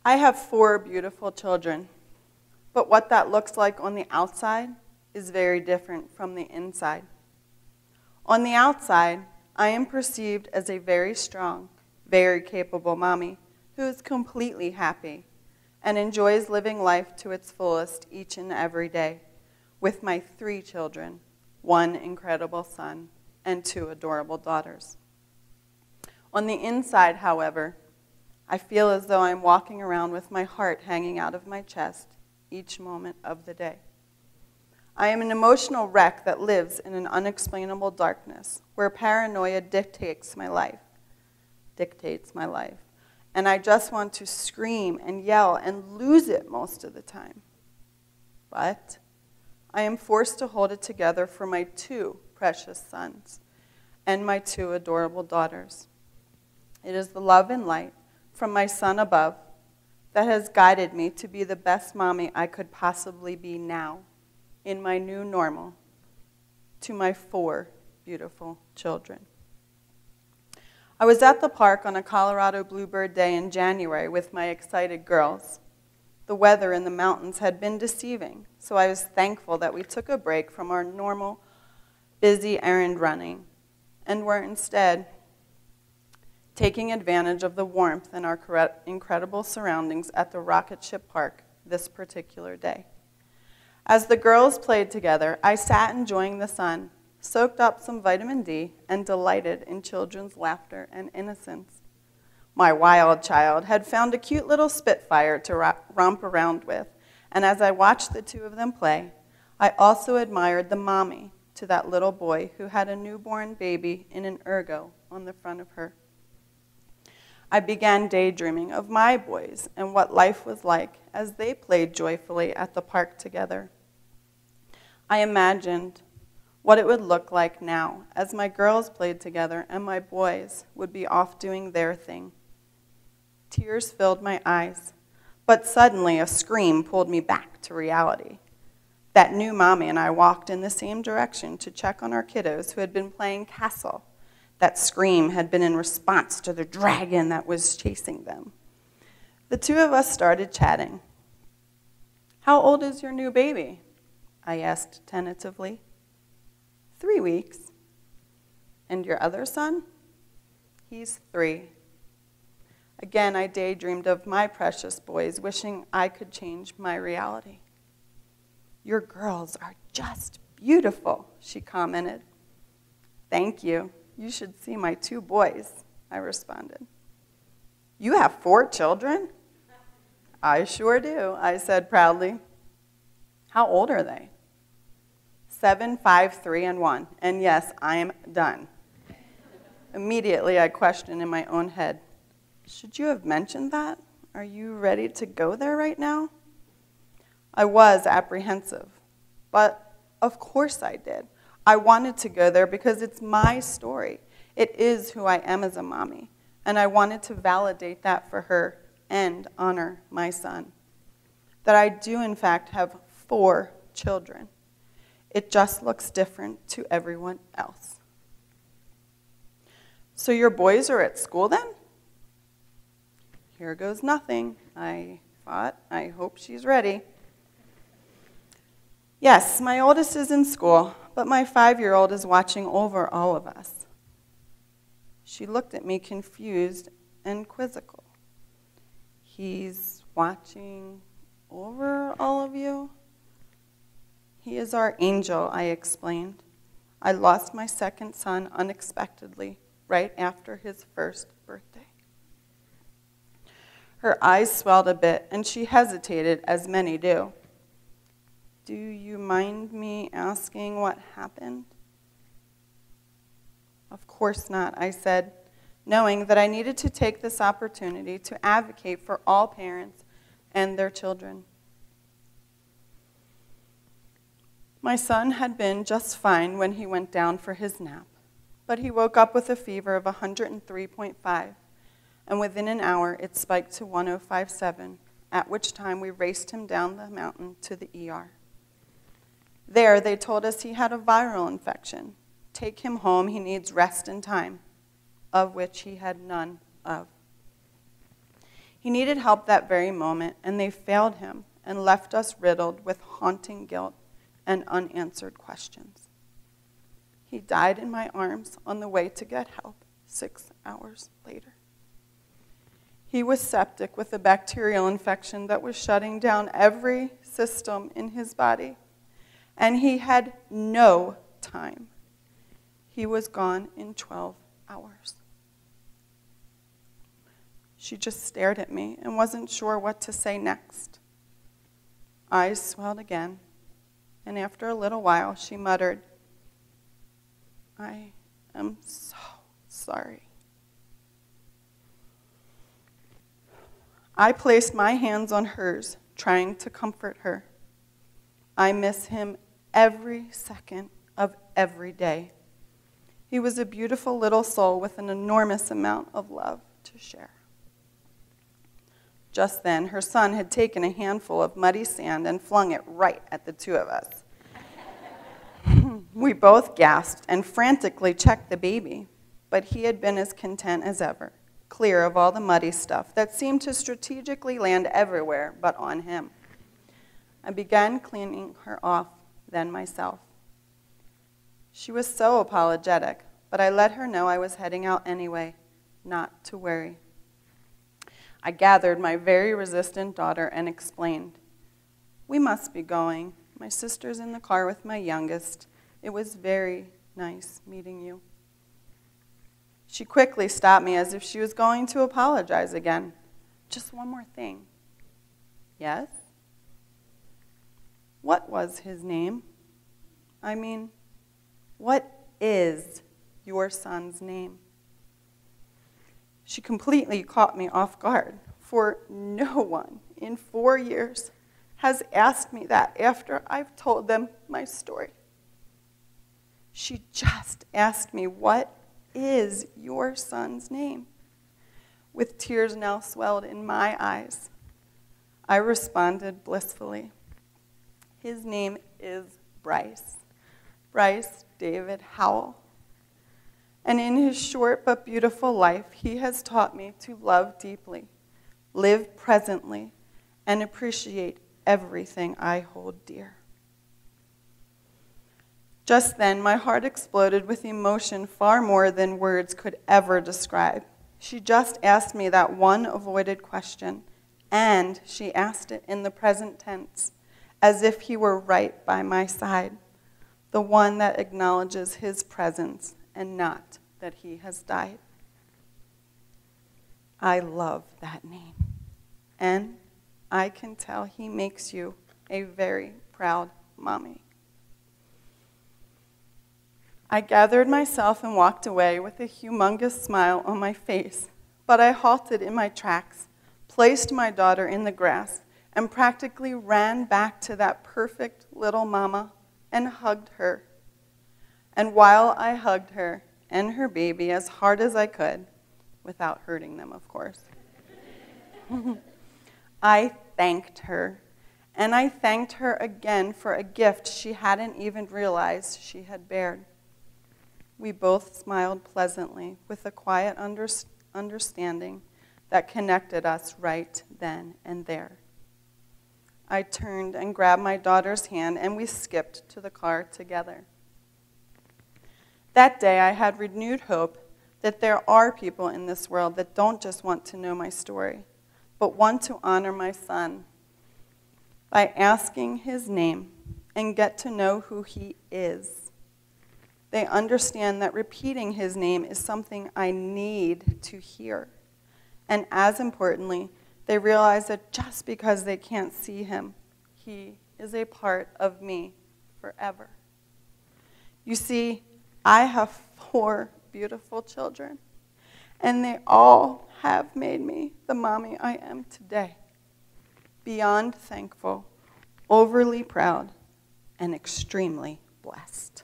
I have 4 beautiful children, but what that looks like on the outside is very different from the inside. On the outside, I am perceived as a very strong, very capable mommy who is completely happy and enjoys living life to its fullest each and every day with my 3 children, 1 incredible son, and 2 adorable daughters. On the inside, however, I feel as though I'm walking around with my heart hanging out of my chest each moment of the day. I am an emotional wreck that lives in an unexplainable darkness where paranoia dictates my life, and I just want to scream and yell and lose it most of the time. But I am forced to hold it together for my 2 precious sons and my 2 adorable daughters. It is the love and light from my son above that has guided me to be the best mommy I could possibly be now in my new normal to my 4 beautiful children. I was at the park on a Colorado Bluebird day in January with my excited girls. The weather in the mountains had been deceiving, so I was thankful that we took a break from our normal, busy errand running and were instead taking advantage of the warmth and our incredible surroundings at the Rocket Ship Park this particular day. As the girls played together, I sat enjoying the sun, soaked up some vitamin D, and delighted in children's laughter and innocence. My wild child had found a cute little Spitfire to romp around with, and as I watched the 2 of them play, I also admired the mommy to that little boy who had a newborn baby in an ergo on the front of her. I began daydreaming of my boys and what life was like as they played joyfully at the park together. I imagined what it would look like now as my girls played together and my boys would be off doing their thing. Tears filled my eyes, but suddenly a scream pulled me back to reality. That new mommy and I walked in the same direction to check on our kiddos who had been playing castle. That scream had been in response to the dragon that was chasing them. The 2 of us started chatting. "How old is your new baby?" I asked tentatively. 3 weeks. "And your other son?" "He's 3. Again, I daydreamed of my precious boys, wishing I could change my reality. "Your girls are just beautiful," she commented. "Thank you. You should see my 2 boys," I responded. "You have 4 children?" "I sure do," I said proudly. "How old are they?" 7, 5, 3, and 1. And yes, I am done. Immediately, I questioned in my own head, should you have mentioned that? Are you ready to go there right now? I was apprehensive, but of course I did. I wanted to go there because it's my story. It is who I am as a mommy, and I wanted to validate that for her and honor my son. That I do, in fact, have 4 children. It just looks different to everyone else. "So your boys are at school then?" Here goes nothing, I thought. I hope she's ready. "Yes, my oldest is in school, but my 5-year-old is watching over all of us." She looked at me confused and quizzical. "He's watching over all of you?" "He is our angel," I explained. "I lost my 2nd son unexpectedly right after his 1st birthday." Her eyes swelled a bit, and she hesitated, as many do. "Do you mind me asking what happened?" "Of course not," I said, knowing that I needed to take this opportunity to advocate for all parents and their children. My son had been just fine when he went down for his nap, but he woke up with a fever of 103.5, and within an hour it spiked to 105.7, at which time we raced him down the mountain to the ER. There, they told us he had a viral infection. Take him home, he needs rest and time, of which he had none of. He needed help that very moment, and they failed him and left us riddled with haunting guilt and unanswered questions. He died in my arms on the way to get help 6 hours later. He was septic with a bacterial infection that was shutting down every system in his body, and he had no time. He was gone in 12 hours. She just stared at me and wasn't sure what to say next. Eyes swelled again, and after a little while, she muttered, "I am so sorry." I placed my hands on hers, trying to comfort her. I miss him every second of every day. He was a beautiful little soul with an enormous amount of love to share. Just then, her son had taken a handful of muddy sand and flung it right at the two of us. We both gasped and frantically checked the baby, but he had been as content as ever, clear of all the muddy stuff that seemed to strategically land everywhere but on him. I began cleaning her off, then myself. She was so apologetic, but I let her know I was heading out anyway, not to worry. I gathered my very resistant daughter and explained, "We must be going. My sister's in the car with my youngest. It was very nice meeting you." She quickly stopped me as if she was going to apologize again. "Just one more thing." "Yes?" "What was his name? I mean, what is your son's name?" She completely caught me off guard, for no one in 4 years has asked me that after I've told them my story. She just asked me, "What is your son's name?" With tears now swelled in my eyes, I responded blissfully, "His name is Bryce David Howell. And in his short but beautiful life, he has taught me to love deeply, live presently, and appreciate everything I hold dear." Just then, my heart exploded with emotion far more than words could ever describe. She just asked me that one avoided question, and she asked it in the present tense, as if he were right by my side, the one that acknowledges his presence and not that he has died. I love that name, and I can tell he makes you a very proud mommy. I gathered myself and walked away with a humongous smile on my face, but I halted in my tracks, placed my daughter in the grass, and practically ran back to that perfect little mama and hugged her. And while I hugged her and her baby as hard as I could, without hurting them, of course, I thanked her. And I thanked her again for a gift she hadn't even realized she had bared. We both smiled pleasantly with a quiet understanding that connected us right then and there. I turned and grabbed my daughter's hand, and we skipped to the car together. That day, I had renewed hope that there are people in this world that don't just want to know my story, but want to honor my son by asking his name and get to know who he is. They understand that repeating his name is something I need to hear. And as importantly, they realize that just because they can't see him, he is a part of me forever. You see, I have 4 beautiful children, and they all have made me the mommy I am today. Beyond thankful, overly proud, and extremely blessed.